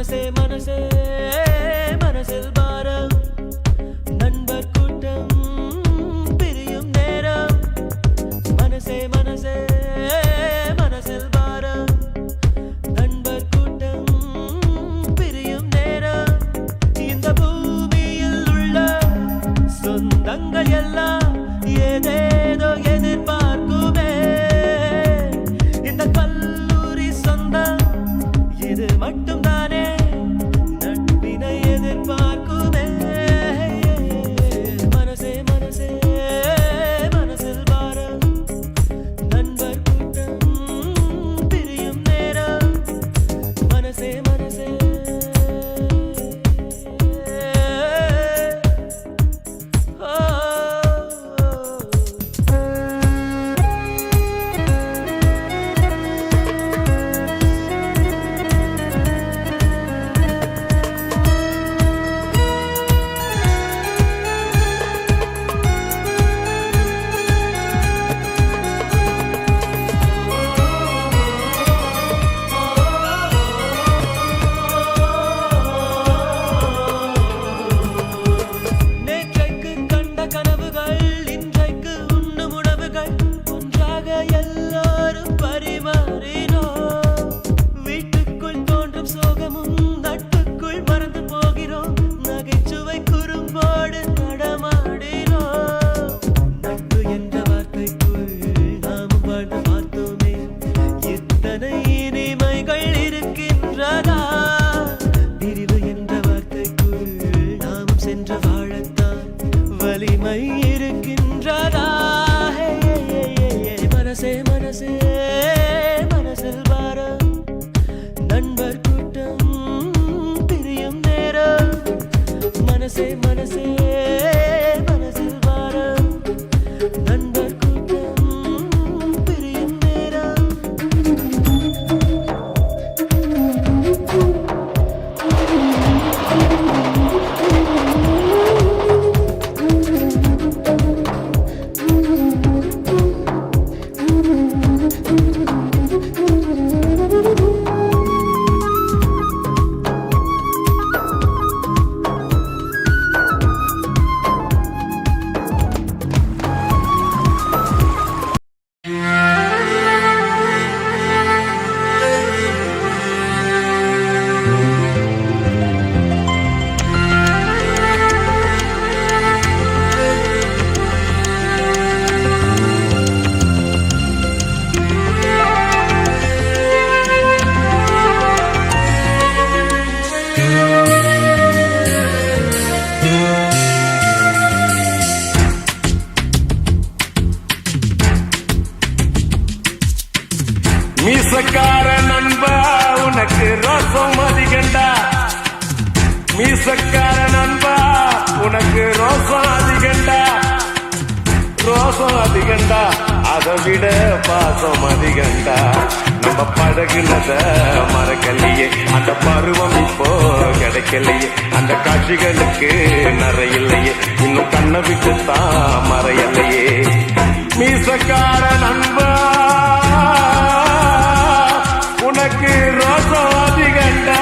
மனசே மனசே மனசில் பாரம் நண்பர் கூட்டம் பிரியும் நேரம் மனசே மனசே மனசில் பாரம் நண்பர் கூட்டம் பிரியும் நேரம் இந்த பூமியில் உள்ள சொந்தங்கள் எல்லாம் ஏதேதோ எதிர்பார்க்குமே இந்த கல்லூரி சொந்தம் இது மட்டும் தானே நட்பினை எதிர்பார்க்குமே மனசே மனசே மனசில் பாரம் நண்பர் கூட்டம் பிரியும் நேரம் மனசே மனசே வலிமை இருக்கின்றதா மனசே மனசே மனசில் பாரம் நண்பர் கூட்டம் பிரியும் நேரம் மனசே மனசே மனசில் பாரம் நண்பர் கூட்டம் பிரியும் நேரம் மீசக்கார நண்பா உனக்கு ரோசம் அதிகண்டா மீசக்கார நண்பா உனக்கு ரோசம் அதிகண்டா ரோசம் அதிகண்டா அதை விட பாசம் அதிகண்டா நம்ம பழகுனத மறக்கலையே அந்த பருவம் இப்போ கிடைக்கலையே அந்த காட்சிகளுக்கு நிறையில்லையே இன்னும் கண்ணை விட்டு தான் மறையலையே மீசக்கார நண்பா உனக்கு ரோசம் அதிகண்டா